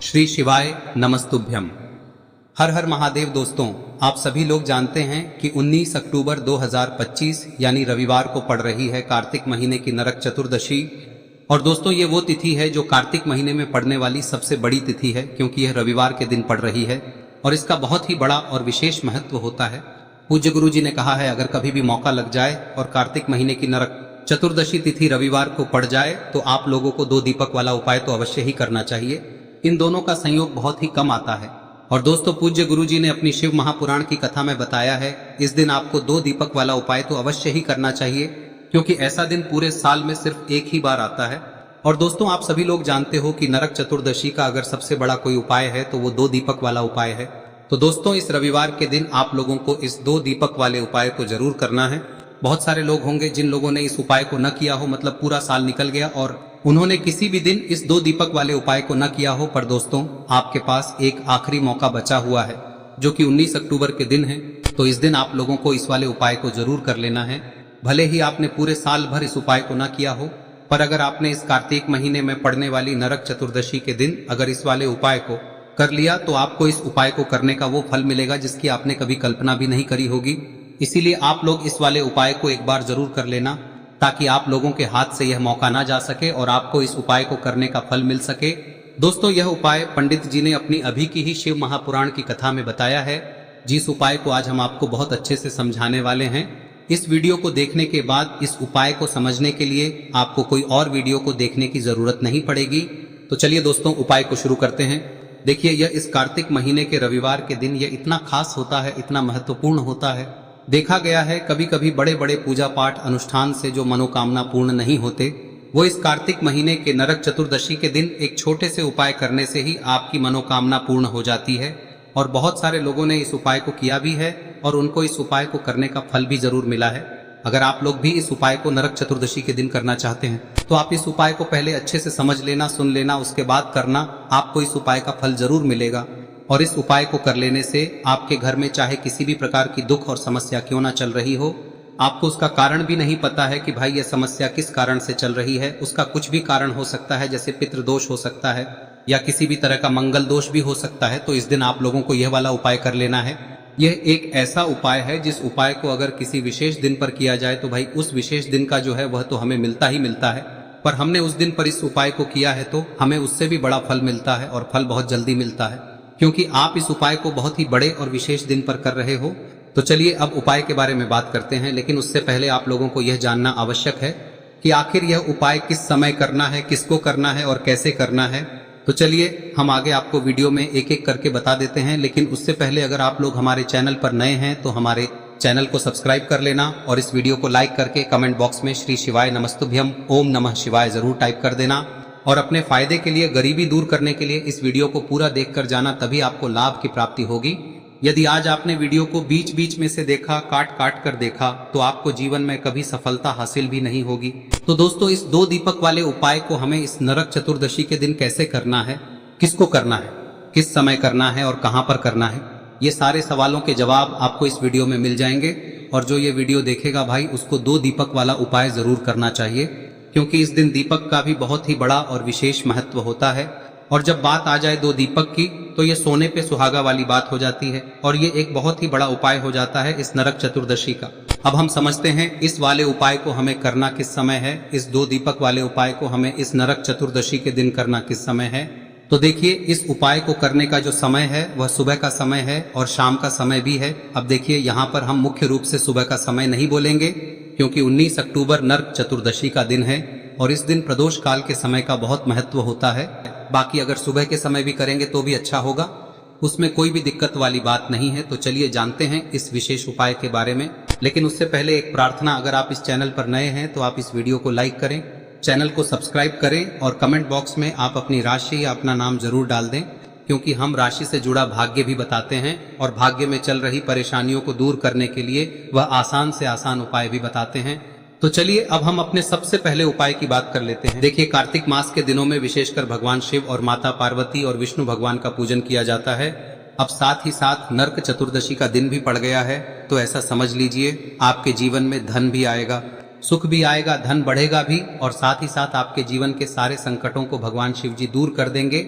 श्री शिवाय नमस्तुभ्यम। हर हर महादेव। दोस्तों, आप सभी लोग जानते हैं कि 19 अक्टूबर 2025 यानी रविवार को पड़ रही है कार्तिक महीने की नरक चतुर्दशी। और दोस्तों, ये वो तिथि है जो कार्तिक महीने में पड़ने वाली सबसे बड़ी तिथि है, क्योंकि यह रविवार के दिन पड़ रही है और इसका बहुत ही बड़ा और विशेष महत्व होता है। पूज्य गुरु जी ने कहा है, अगर कभी भी मौका लग जाए और कार्तिक महीने की नरक चतुर्दशी तिथि रविवार को पड़ जाए तो आप लोगों को 2 दीपक वाला उपाय तो अवश्य ही करना चाहिए। इन दोनों का संयोग बहुत ही कम आता है। और दोस्तों, पूज्य गुरु जी ने अपनी शिव महापुराण की कथा में बताया है, इस दिन आपको 2 दीपक वाला उपाय तो अवश्य ही करना चाहिए, क्योंकि ऐसा दिन पूरे साल में सिर्फ एक ही बार आता है। और दोस्तों, आप सभी लोग जानते हो कि नरक चतुर्दशी का अगर सबसे बड़ा कोई उपाय है तो वो 2 दीपक वाला उपाय है। तो दोस्तों, इस रविवार के दिन आप लोगों को इस 2 दीपक वाले उपाय को जरूर करना है। बहुत सारे लोग होंगे जिन लोगों ने इस उपाय को न किया हो, मतलब पूरा साल निकल गया और उन्होंने किसी भी दिन इस 2 दीपक वाले उपाय को न किया हो। पर दोस्तों, आपके पास एक आखिरी मौका बचा हुआ है, जो कि 19 अक्टूबर के दिन है। तो इस दिन आप लोगों को इस वाले उपाय को जरूर कर लेना है। भले ही आपने पूरे साल भर इस उपाय को न किया हो, पर अगर आपने इस कार्तिक महीने में पड़ने वाली नरक चतुर्दशी के दिन अगर इस वाले उपाय को कर लिया तो आपको इस उपाय को करने का वो फल मिलेगा जिसकी आपने कभी कल्पना भी नहीं करी होगी। इसीलिए आप लोग इस वाले उपाय को एक बार जरूर कर लेना, ताकि आप लोगों के हाथ से यह मौका ना जा सके और आपको इस उपाय को करने का फल मिल सके। दोस्तों, यह उपाय पंडित जी ने अपनी अभी की ही शिव महापुराण की कथा में बताया है, जिस उपाय को आज हम आपको बहुत अच्छे से समझाने वाले हैं। इस वीडियो को देखने के बाद इस उपाय को समझने के लिए आपको कोई और वीडियो को देखने की जरूरत नहीं पड़ेगी। तो चलिए दोस्तों, उपाय को शुरू करते हैं। देखिए, यह इस कार्तिक महीने के रविवार के दिन यह इतना खास होता है, इतना महत्वपूर्ण होता है। देखा गया है कभी कभी बड़े बड़े पूजा पाठ अनुष्ठान से जो मनोकामना पूर्ण नहीं होते, वो इस कार्तिक महीने के नरक चतुर्दशी के दिन एक छोटे से उपाय करने से ही आपकी मनोकामना पूर्ण हो जाती है। और बहुत सारे लोगों ने इस उपाय को किया भी है और उनको इस उपाय को करने का फल भी जरूर मिला है। अगर आप लोग भी इस उपाय को नरक चतुर्दशी के दिन करना चाहते हैं तो आप इस उपाय को पहले अच्छे से समझ लेना, सुन लेना, उसके बाद करना। आपको इस उपाय का फल जरूर मिलेगा। और इस उपाय को कर लेने से आपके घर में चाहे किसी भी प्रकार की दुख और समस्या क्यों ना चल रही हो, आपको उसका कारण भी नहीं पता है कि भाई यह समस्या किस कारण से चल रही है, उसका कुछ भी कारण हो सकता है, जैसे पितृदोष हो सकता है या किसी भी तरह का मंगल दोष भी हो सकता है। तो इस दिन आप लोगों को यह वाला उपाय कर लेना है। यह एक ऐसा उपाय है जिस उपाय को अगर किसी विशेष दिन पर किया जाए तो भाई उस विशेष दिन का जो है वह तो हमें मिलता ही मिलता है। पर हमने उस दिन पर इस उपाय को किया है तो हमें उससे भी बड़ा फल मिलता है और फल बहुत जल्दी मिलता है, क्योंकि आप इस उपाय को बहुत ही बड़े और विशेष दिन पर कर रहे हो। तो चलिए अब उपाय के बारे में बात करते हैं, लेकिन उससे पहले आप लोगों को यह जानना आवश्यक है कि आखिर यह उपाय किस समय करना है, किसको करना है और कैसे करना है। तो चलिए हम आगे आपको वीडियो में एक एक करके बता देते हैं, लेकिन उससे पहले अगर आप लोग हमारे चैनल पर नए हैं तो हमारे चैनल को सब्सक्राइब कर लेना और इस वीडियो को लाइक करके कमेंट बॉक्स में श्री शिवाय नमस्तुभ्यम ओम नमः शिवाय जरूर टाइप कर देना। और अपने फायदे के लिए, गरीबी दूर करने के लिए इस वीडियो को पूरा देखकर जाना, तभी आपको लाभ की प्राप्ति होगी। यदि आज आपने वीडियो को बीच बीच में से देखा, काट काट कर देखा, तो आपको जीवन में कभी सफलता हासिल भी नहीं होगी। तो दोस्तों, इस 2 दीपक वाले उपाय को हमें इस नरक चतुर्दशी के दिन कैसे करना है, किसको करना है, किस समय करना है और कहां पर करना है, ये सारे सवालों के जवाब आपको इस वीडियो में मिल जाएंगे। और जो ये वीडियो देखेगा भाई, उसको 2 दीपक वाला उपाय जरूर करना चाहिए, क्योंकि इस दिन दीपक का भी बहुत ही बड़ा और विशेष महत्व होता है। और जब बात आ जाए 2 दीपक की, तो ये सोने पे सुहागा वाली बात हो जाती है और ये एक बहुत ही बड़ा उपाय हो जाता है इस नरक चतुर्दशी का। अब हम समझते हैं इस वाले उपाय को हमें करना किस समय है, इस 2 दीपक वाले उपाय को हमें इस नरक चतुर्दशी के दिन करना किस समय है। तो देखिए, इस उपाय को करने का जो समय है वह सुबह का समय है और शाम का समय भी है। अब देखिए, यहाँ पर हम मुख्य रूप से सुबह का समय नहीं बोलेंगे, क्योंकि 19 अक्टूबर नरक चतुर्दशी का दिन है और इस दिन प्रदोष काल के समय का बहुत महत्व होता है। बाकी अगर सुबह के समय भी करेंगे तो भी अच्छा होगा, उसमें कोई भी दिक्कत वाली बात नहीं है। तो चलिए जानते हैं इस विशेष उपाय के बारे में। लेकिन उससे पहले एक प्रार्थना, अगर आप इस चैनल पर नए हैं तो आप इस वीडियो को लाइक करें, चैनल को सब्सक्राइब करें और कमेंट बॉक्स में आप अपनी राशि या अपना नाम जरूर डाल दें, क्योंकि हम राशि से जुड़ा भाग्य भी बताते हैं और भाग्य में चल रही परेशानियों को दूर करने के लिए वह आसान से आसान उपाय भी बताते हैं। तो चलिए अब हम अपने सबसे पहले उपाय की बात कर लेते हैं। देखिए, कार्तिक मास के दिनों में विशेषकर भगवान शिव और माता पार्वती और विष्णु भगवान का पूजन किया जाता है। अब साथ ही साथ नरक चतुर्दशी का दिन भी पड़ गया है, तो ऐसा समझ लीजिए आपके जीवन में धन भी आएगा, सुख भी आएगा, धन बढ़ेगा भी और साथ ही साथ आपके जीवन के सारे संकटों को भगवान शिव जी दूर कर देंगे।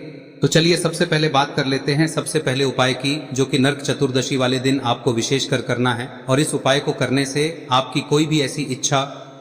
तो चलिए सबसे पहले बात कर लेते हैं सबसे पहले उपाय की, जो कि नरक चतुर्दशी वाले दिन आपको विशेष कर करना है। और इस उपाय को करने से आपकी कोई भी ऐसी इच्छा,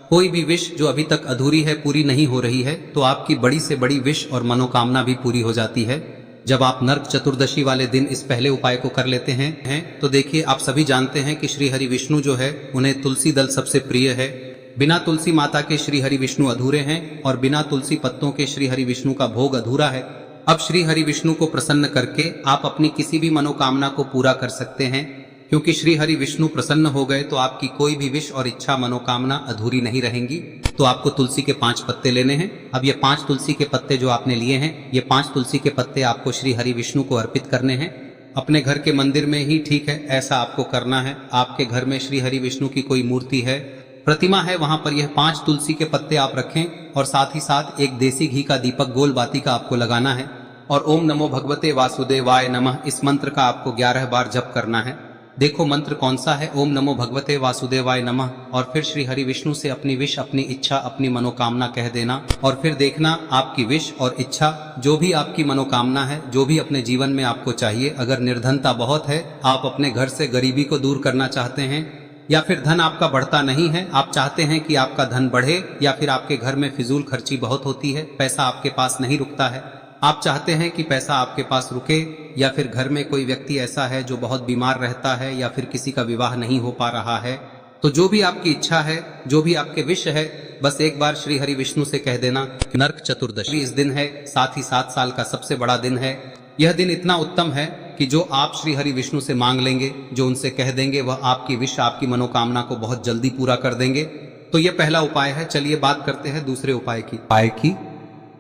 कोई भी विश जो अभी तक अधूरी है, पूरी नहीं हो रही है, तो आपकी बड़ी से बड़ी विश और मनोकामना भी पूरी हो जाती है जब आप नरक चतुर्दशी वाले दिन इस पहले उपाय को कर लेते हैं। तो देखिए, आप सभी जानते हैं कि श्री हरि विष्णु जो है, उन्हें तुलसी दल सबसे प्रिय है। बिना तुलसी माता के श्री हरि विष्णु अधूरे हैं और बिना तुलसी पत्तों के श्री हरि विष्णु का भोग अधूरा है। अब श्री हरि विष्णु को प्रसन्न करके आप अपनी किसी भी मनोकामना को पूरा कर सकते हैं, क्योंकि श्री हरि विष्णु प्रसन्न हो गए तो आपकी कोई भी विश और इच्छा मनोकामना अधूरी नहीं रहेंगी। तो आपको तुलसी के 5 पत्ते लेने हैं। अब ये 5 तुलसी के पत्ते जो आपने लिए हैं, ये 5 तुलसी के पत्ते आपको श्री हरि विष्णु को अर्पित करने हैं। अपने घर के मंदिर में ही ठीक है, ऐसा आपको करना है। आपके घर में श्री हरि विष्णु की कोई मूर्ति है, प्रतिमा है, वहां पर यह 5 तुलसी के पत्ते आप रखें और साथ ही साथ एक देसी घी का दीपक गोल बाती का आपको लगाना है। और ओम नमो भगवते वासुदेवाय नमः इस मंत्र का आपको 11 बार जप करना है। देखो मंत्र कौन सा है, ओम नमो भगवते वासुदेवाय नमः, और फिर श्री हरि विष्णु से अपनी विश, अपनी इच्छा, अपनी मनोकामना कह देना। और फिर देखना आपकी विश और इच्छा, जो भी आपकी मनोकामना है, जो भी अपने जीवन में आपको चाहिए। अगर निर्धनता बहुत है, आप अपने घर से गरीबी को दूर करना चाहते हैं, या फिर धन आपका बढ़ता नहीं है, आप चाहते हैं कि आपका धन बढ़े, या फिर आपके घर में फिजूल खर्ची बहुत होती है, पैसा आपके पास नहीं रुकता है, आप चाहते हैं कि पैसा आपके पास रुके, या फिर घर में कोई व्यक्ति ऐसा है जो बहुत बीमार रहता है, या फिर किसी का विवाह नहीं हो पा रहा है, तो जो भी आपकी इच्छा है, जो भी आपके विश है, बस एक बार श्री हरि विष्णु से कह देना। नरक चतुर्दशी इस दिन है, साथ ही 7 साल का सबसे बड़ा दिन है। यह दिन इतना उत्तम है कि जो आप श्री हरि विष्णु से मांग लेंगे, जो उनसे कह देंगे, वह आपकी विश, आपकी मनोकामना को बहुत जल्दी पूरा कर देंगे। तो यह पहला उपाय है। चलिए बात करते हैं दूसरे उपाय की।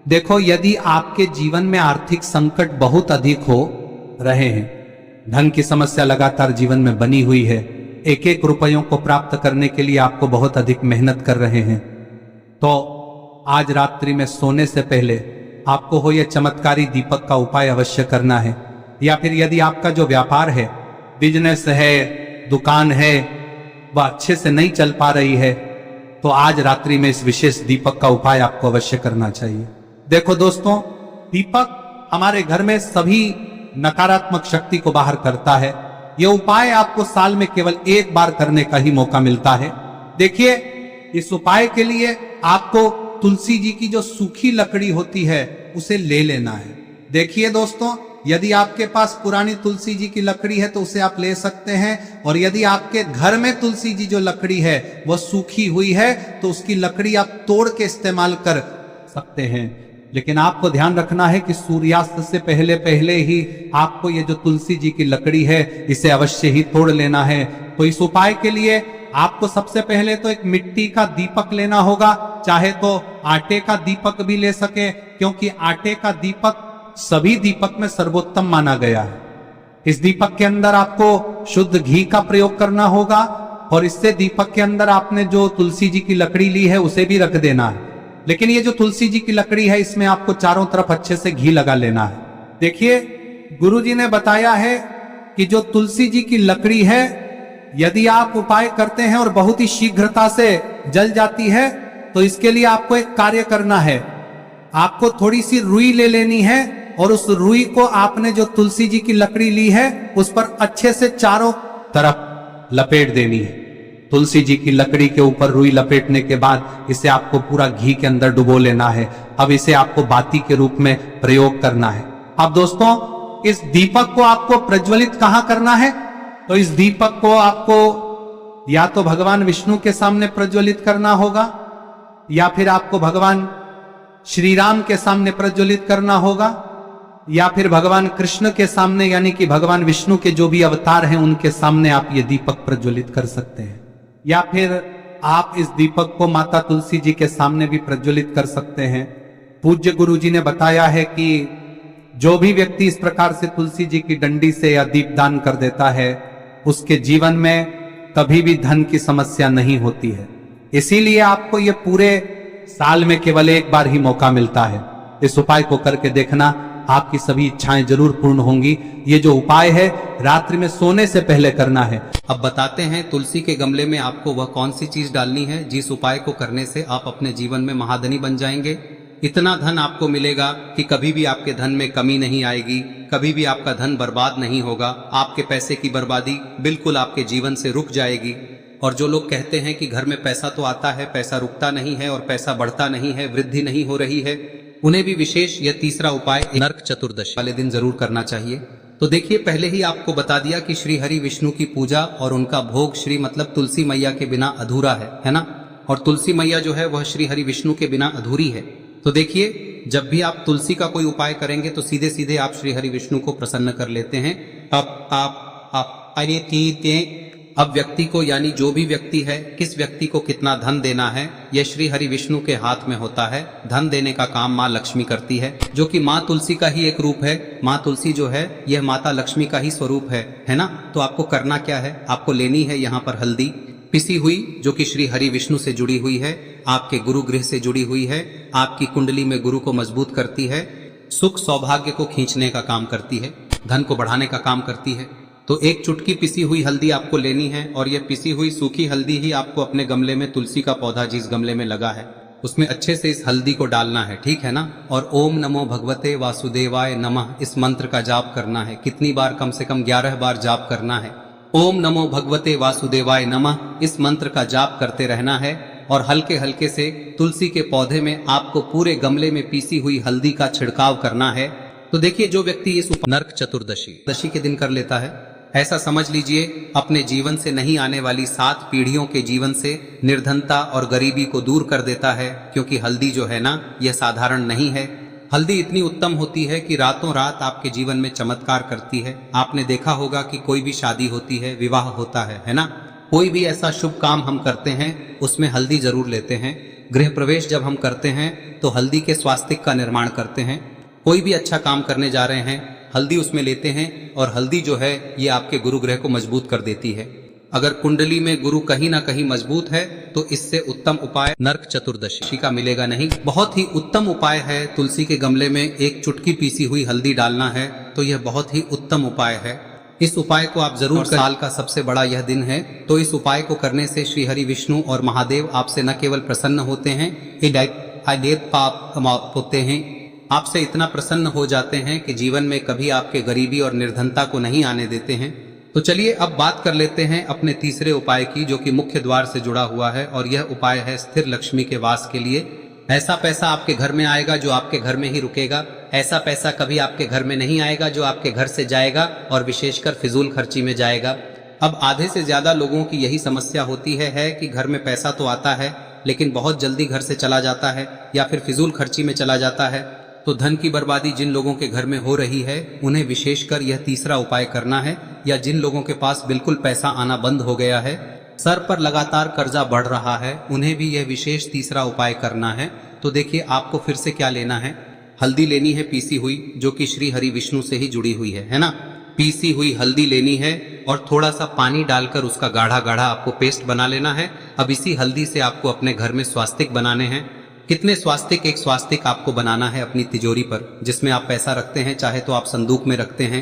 देखो, यदि आपके जीवन में आर्थिक संकट बहुत अधिक हो रहे हैं, धन की समस्या लगातार जीवन में बनी हुई है, एक एक रुपयों को प्राप्त करने के लिए आपको बहुत अधिक मेहनत कर रहे हैं, तो आज रात्रि में सोने से पहले आपको हो यह चमत्कारी दीपक का उपाय अवश्य करना है। या फिर यदि आपका जो व्यापार है, बिजनेस है, दुकान है, वह अच्छे से नहीं चल पा रही है, तो आज रात्रि में इस विशेष दीपक का उपाय आपको अवश्य करना चाहिए। देखो दोस्तों, दीपक हमारे घर में सभी नकारात्मक शक्ति को बाहर करता है। यह उपाय आपको साल में केवल 1 बार करने का ही मौका मिलता है। देखिए, इस उपाय के लिए आपको तुलसी जी की जो सूखी लकड़ी होती है उसे ले लेना है। देखिए दोस्तों, यदि आपके पास पुरानी तुलसी जी की लकड़ी है तो उसे आप ले सकते हैं, और यदि आपके घर में तुलसी जी जो लकड़ी है वह सूखी हुई है तो उसकी लकड़ी आप तोड़ के इस्तेमाल कर सकते हैं। लेकिन आपको ध्यान रखना है कि सूर्यास्त से पहले पहले ही आपको ये जो तुलसी जी की लकड़ी है इसे अवश्य ही तोड़ लेना है। तो इस उपाय के लिए आपको सबसे पहले तो एक मिट्टी का दीपक लेना होगा, चाहे तो आटे का दीपक भी ले सके, क्योंकि आटे का दीपक सभी दीपक में सर्वोत्तम माना गया है। इस दीपक के अंदर आपको शुद्ध घी का प्रयोग करना होगा, और इससे दीपक के अंदर आपने जो तुलसी जी की लकड़ी ली है उसे भी रख देना है। लेकिन ये जो तुलसी जी की लकड़ी है, इसमें आपको चारों तरफ अच्छे से घी लगा लेना है। देखिए, गुरुजी ने बताया है कि जो तुलसी जी की लकड़ी है, यदि आप उपाय करते हैं और बहुत ही शीघ्रता से जल जाती है, तो इसके लिए आपको एक कार्य करना है। आपको थोड़ी सी रुई ले लेनी है, और उस रुई को आपने जो तुलसी जी की लकड़ी ली है उस पर अच्छे से चारों तरफ लपेट देनी है। तुलसी जी की लकड़ी के ऊपर रुई लपेटने के बाद इसे आपको पूरा घी के अंदर डुबो लेना है। अब इसे आपको बाती के रूप में प्रयोग करना है। अब दोस्तों, इस दीपक को आपको प्रज्वलित कहां करना है? तो इस दीपक को आपको या तो भगवान विष्णु के सामने प्रज्वलित करना होगा, या फिर आपको भगवान श्री राम के सामने प्रज्वलित करना होगा, या फिर भगवान कृष्ण के सामने, यानी कि भगवान विष्णु के जो भी अवतार हैं उनके सामने आप ये दीपक प्रज्वलित कर सकते हैं। या फिर आप इस दीपक को माता तुलसी जी के सामने भी प्रज्वलित कर सकते हैं। पूज्य गुरु जी ने बताया है कि जो भी व्यक्ति इस प्रकार से तुलसी जी की डंडी से या दीपदान कर देता है, उसके जीवन में कभी भी धन की समस्या नहीं होती है। इसीलिए आपको ये पूरे साल में केवल 1 बार ही मौका मिलता है। इस उपाय को करके देखना, आपकी सभी इच्छाएं जरूर पूर्ण होंगी। ये जो उपाय है रात्रि में सोने से पहले करना है। अब बताते हैं तुलसी के गमले में आपको वह कौन सी चीज डालनी है जिस उपाय को करने से आप अपने जीवन में महाधनी बन जाएंगे। इतना धन आपको मिलेगा कि कभी भी आपके धन में कमी नहीं आएगी, कभी भी आपका धन बर्बाद नहीं होगा। आपके पैसे की बर्बादी बिल्कुल आपके जीवन से रुक जाएगी। और जो लोग कहते हैं कि घर में पैसा तो आता है, पैसा रुकता नहीं है और पैसा बढ़ता नहीं है, वृद्धि नहीं हो रही है, उन्हें भी विशेष यह तीसरा उपाय नरक चतुर्दशी वाले दिन जरूर करना चाहिए। तो देखिए, पहले ही आपको बता दिया कि श्री हरि विष्णु की पूजा और उनका भोग श्री मतलब तुलसी मैया के बिना अधूरा है ना। और तुलसी मैया जो है वह श्री हरि विष्णु के बिना अधूरी है। तो देखिए, जब भी आप तुलसी का कोई उपाय करेंगे तो सीधे सीधे आप श्री हरि विष्णु को प्रसन्न कर लेते हैं। अब व्यक्ति को, यानी जो भी व्यक्ति है, किस व्यक्ति को कितना धन देना है, यह श्री हरि विष्णु के हाथ में होता है। धन देने का काम माँ लक्ष्मी करती है, जो कि माँ तुलसी का ही एक रूप है। माँ तुलसी जो है यह माता लक्ष्मी का ही स्वरूप है ना। तो आपको करना क्या है, आपको लेनी है यहाँ पर हल्दी पिसी हुई, जो कि श्री हरि विष्णु से जुड़ी हुई है, आपके गुरु गृह से जुड़ी हुई है, आपकी कुंडली में गुरु को मजबूत करती है, सुख सौभाग्य को खींचने का काम करती है, धन को बढ़ाने का काम करती है। तो एक चुटकी पिसी हुई हल्दी आपको लेनी है और यह पिसी हुई सूखी हल्दी ही आपको अपने गमले में, तुलसी का पौधा जिस गमले में लगा है उसमें अच्छे से इस हल्दी को डालना है, ठीक है ना। और ओम नमो भगवते वासुदेवाय नमः इस मंत्र का जाप करना है। कितनी बार? कम से कम 11 बार जाप करना है। ओम नमो भगवते वासुदेवाय नमः इस मंत्र का जाप करते रहना है और हल्के हल्के से तुलसी के पौधे में आपको पूरे गमले में पीसी हुई हल्दी का छिड़काव करना है। तो देखिए, जो व्यक्ति इस नरक चतुर्दशी के दिन कर लेता है, ऐसा समझ लीजिए अपने जीवन से नहीं आने वाली 7 पीढ़ियों के जीवन से निर्धनता और गरीबी को दूर कर देता है। क्योंकि हल्दी जो है ना, यह साधारण नहीं है। हल्दी इतनी उत्तम होती है कि रातों रात आपके जीवन में चमत्कार करती है। आपने देखा होगा कि कोई भी शादी होती है, विवाह होता है ना, कोई भी ऐसा शुभ काम हम करते हैं उसमें हल्दी जरूर लेते हैं। गृह प्रवेश जब हम करते हैं तो हल्दी के स्वास्तिक का निर्माण करते हैं। कोई भी अच्छा काम करने जा रहे हैं, हल्दी उसमें लेते हैं और हल्दी जो है ये आपके गुरु ग्रह को मजबूत कर देती है। अगर कुंडली में गुरु कहीं ना कहीं मजबूत है तो इससे उत्तम उपाय नरक चतुर्दशी का मिलेगा नहीं। बहुत ही उत्तम उपाय है, तुलसी के गमले में एक चुटकी पीसी हुई हल्दी डालना है, तो यह बहुत ही उत्तम उपाय है। इस उपाय को आप जरूर, साल का सबसे बड़ा यह दिन है, तो इस उपाय को करने से श्री हरि विष्णु और महादेव आपसे न केवल प्रसन्न होते हैं, होते हैं, आपसे इतना प्रसन्न हो जाते हैं कि जीवन में कभी आपके गरीबी और निर्धनता को नहीं आने देते हैं। तो चलिए अब बात कर लेते हैं अपने तीसरे उपाय की, जो कि मुख्य द्वार से जुड़ा हुआ है। और यह उपाय है स्थिर लक्ष्मी के वास के लिए। ऐसा पैसा आपके घर में आएगा जो आपके घर में ही रुकेगा। ऐसा पैसा कभी आपके घर में नहीं आएगा जो आपके घर से जाएगा और विशेषकर फिजूल खर्ची में जाएगा। अब आधे से ज्यादा लोगों की यही समस्या होती है कि घर में पैसा तो आता है लेकिन बहुत जल्दी घर से चला जाता है या फिर फिजूल खर्ची में चला जाता है। तो धन की बर्बादी जिन लोगों के घर में हो रही है उन्हें विशेषकर यह तीसरा उपाय करना है। या जिन लोगों के पास बिल्कुल पैसा आना बंद हो गया है, सर पर लगातार कर्जा बढ़ रहा है, उन्हें भी यह विशेष तीसरा उपाय करना है। तो देखिए, आपको फिर से क्या लेना है, हल्दी लेनी है पीसी हुई, जो कि श्री हरि विष्णु से ही जुड़ी हुई है ना। पीसी हुई हल्दी लेनी है और थोड़ा सा पानी डालकर उसका गाढ़ा गाढ़ा आपको पेस्ट बना लेना है। अब इसी हल्दी से आपको अपने घर में स्वास्तिक बनाने हैं। कितने स्वास्तिक? एक स्वास्तिक आपको बनाना है अपनी तिजोरी पर, जिसमें आप पैसा रखते हैं। चाहे तो आप संदूक में रखते हैं,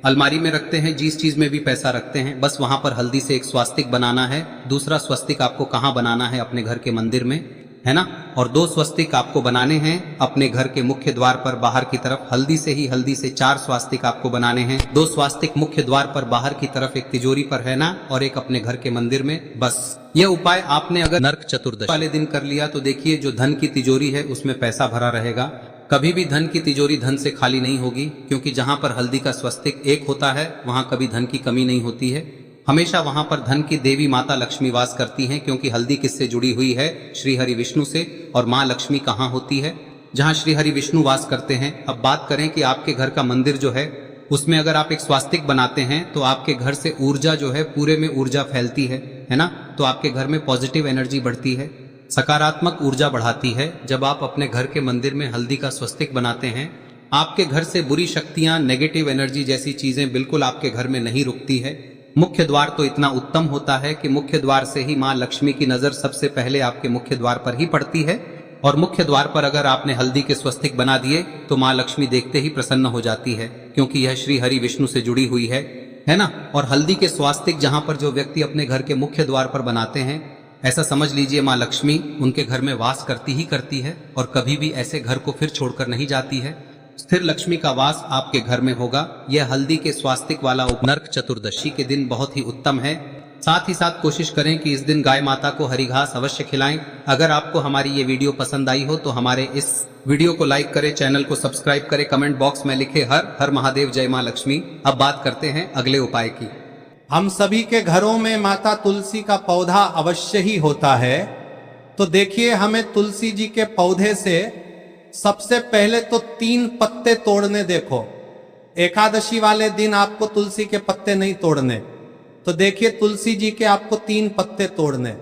अलमारी में रखते हैं, जिस चीज में भी पैसा रखते हैं, बस वहां पर हल्दी से एक स्वास्तिक बनाना है। दूसरा स्वस्तिक आपको कहाँ बनाना है? अपने घर के मंदिर में, है ना। और 2 स्वस्तिक आपको बनाने हैं अपने घर के मुख्य द्वार पर बाहर की तरफ। हल्दी से 4 स्वास्तिक आपको बनाने हैं। 2 स्वास्तिक मुख्य द्वार पर बाहर की तरफ, एक तिजोरी पर, है ना, और एक अपने घर के मंदिर में। बस यह उपाय आपने अगर नरक चतुर्दशी वाले दिन कर लिया तो देखिए, जो धन की तिजोरी है उसमें पैसा भरा रहेगा। कभी भी धन की तिजोरी धन से खाली नहीं होगी, क्योंकि जहां पर हल्दी का स्वस्तिक एक होता है वहां कभी धन की कमी नहीं होती है। हमेशा वहां पर धन की देवी माता लक्ष्मी वास करती हैं, क्योंकि हल्दी किससे जुड़ी हुई है? श्री हरि विष्णु से। और माँ लक्ष्मी कहाँ होती है? जहाँ श्री हरि विष्णु वास करते हैं। अब बात करें कि आपके घर का मंदिर जो है उसमें अगर आप एक स्वास्तिक बनाते हैं तो आपके घर से ऊर्जा जो है, पूरे में ऊर्जा फैलती है ना। तो आपके घर में पॉजिटिव एनर्जी बढ़ती है, सकारात्मक ऊर्जा बढ़ाती है। जब आप अपने घर के मंदिर में हल्दी का स्वस्तिक बनाते हैं, आपके घर से बुरी शक्तियां, नेगेटिव एनर्जी जैसी चीजें बिल्कुल आपके घर में नहीं रुकती है। मुख्य द्वार तो इतना उत्तम होता है कि मुख्य द्वार से ही माँ लक्ष्मी की नजर सबसे पहले आपके मुख्य द्वार पर ही पड़ती है। और मुख्य द्वार पर अगर आपने हल्दी के स्वस्तिक बना दिए तो माँ लक्ष्मी देखते ही प्रसन्न हो जाती है, क्योंकि यह श्री हरि विष्णु से जुड़ी हुई है ना। और हल्दी के स्वास्तिक जहां पर जो व्यक्ति अपने घर के मुख्य द्वार पर बनाते हैं, ऐसा समझ लीजिए माँ लक्ष्मी उनके घर में वास करती ही करती है और कभी भी ऐसे घर को फिर छोड़कर नहीं जाती है। स्थिर लक्ष्मी का वास आपके घर में होगा। यह हल्दी के स्वास्तिक वाला नरक चतुर्दशी के दिन बहुत ही उत्तम है। साथ ही साथ कोशिश करें कि इस दिन गाय माता को हरी घास अवश्य खिलाएं। अगर आपको हमारी ये वीडियो पसंद आई हो तो हमारे इस वीडियो को लाइक करें, चैनल को सब्सक्राइब करें, कमेंट बॉक्स में लिखे हर हर महादेव जय माँ लक्ष्मी। अब बात करते हैं अगले उपाय की। हम सभी के घरों में माता तुलसी का पौधा अवश्य ही होता है। तो देखिए, हमें तुलसी जी के पौधे से सबसे पहले तो 3 पत्ते तोड़ने। देखो, एकादशी वाले दिन आपको तुलसी के पत्ते नहीं तोड़ने। तो देखिए, तुलसी जी के आपको 3 पत्ते तोड़ने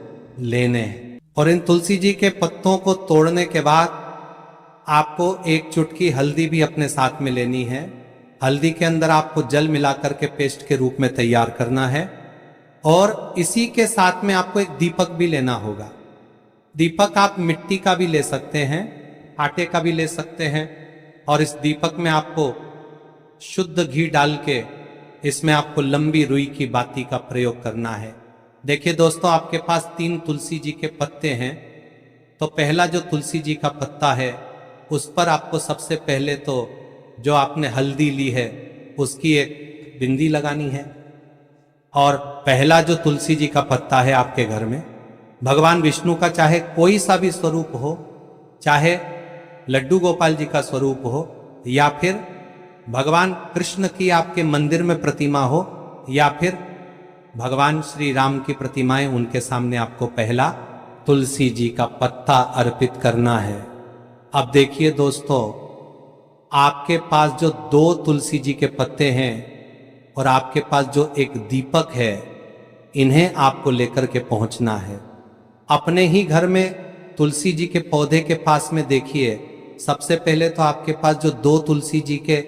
लेने हैं और इन तुलसी जी के पत्तों को तोड़ने के बाद आपको 1 चुटकी हल्दी भी अपने साथ में लेनी है। हल्दी के अंदर आपको जल मिलाकर के पेस्ट के रूप में तैयार करना है और इसी के साथ में आपको एक दीपक भी लेना होगा। दीपक आप मिट्टी का भी ले सकते हैं, आटे का भी ले सकते हैं और इस दीपक में आपको शुद्ध घी डाल के इसमें आपको लंबी रुई की बाती का प्रयोग करना है। देखिए दोस्तों, आपके पास 3 तुलसी जी के पत्ते हैं। तो पहला जो तुलसी जी का पत्ता है उस पर आपको सबसे पहले तो जो आपने हल्दी ली है उसकी एक बिंदी लगानी है। और पहला जो तुलसी जी का पत्ता है आपके घर में भगवान विष्णु का चाहे कोई सा भी स्वरूप हो, चाहे लड्डू गोपाल जी का स्वरूप हो या फिर भगवान कृष्ण की आपके मंदिर में प्रतिमा हो या फिर भगवान श्री राम की प्रतिमाएं, उनके सामने आपको पहला तुलसी जी का पत्ता अर्पित करना है। अब देखिए दोस्तों, आपके पास जो 2 तुलसी जी के पत्ते हैं और आपके पास जो एक दीपक है, इन्हें आपको लेकर के पहुंचना है। अपने ही घर में तुलसी जी के पौधे के पास में देखिए, सबसे पहले तो आपके पास जो 2 तुलसी जी के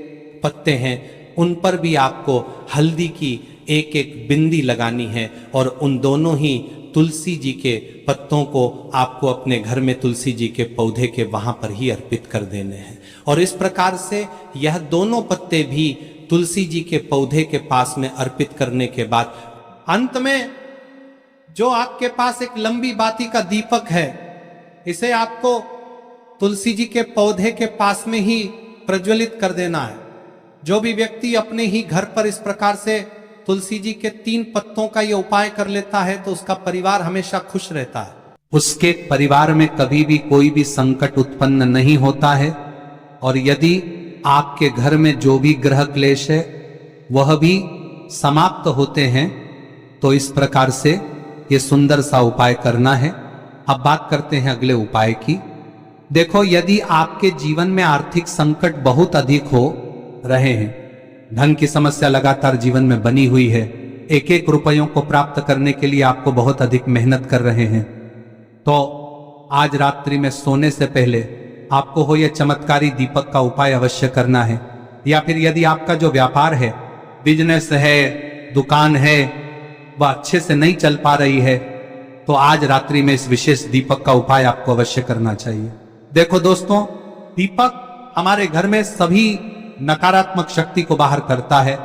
पत्ते हैं उन पर भी आपको हल्दी की एक बिंदी लगानी है और उन दोनों ही तुलसी जी के पत्तों को आपको अपने घर में तुलसी जी के पौधे के वहां पर ही अर्पित कर देने हैं। और इस प्रकार से यह दोनों पत्ते भी तुलसी जी के पौधे के पास में अर्पित करने के बाद अंत में जो आपके पास एक लंबी बाती का दीपक है, इसे आपको तुलसी जी के पौधे के पास में ही प्रज्वलित कर देना है। जो भी व्यक्ति अपने ही घर पर इस प्रकार से तुलसी जी के 3 पत्तों का ये उपाय कर लेता है तो उसका परिवार हमेशा खुश रहता है। उसके परिवार में कभी भी कोई भी संकट उत्पन्न नहीं होता है और यदि आपके घर में जो भी ग्रह क्लेश है वह भी समाप्त होते हैं। तो इस प्रकार से ये सुंदर सा उपाय करना है। अब बात करते हैं अगले उपाय की। देखो, यदि आपके जीवन में आर्थिक संकट बहुत अधिक हो रहे हैं, धन की समस्या लगातार जीवन में बनी हुई है, 1-1 रुपयों को प्राप्त करने के लिए आपको बहुत अधिक मेहनत कर रहे हैं, तो आज रात्रि में सोने से पहले आपको हो यह चमत्कारी दीपक का उपाय अवश्य करना है। या फिर यदि आपका जो व्यापार है, बिजनेस है, दुकान है, वह अच्छे से नहीं चल पा रही है, तो आज रात्रि में इस विशेष दीपक का उपाय आपको अवश्य करना चाहिए। देखो दोस्तों, दीपक हमारे घर में सभी नकारात्मक शक्ति को बाहर करता है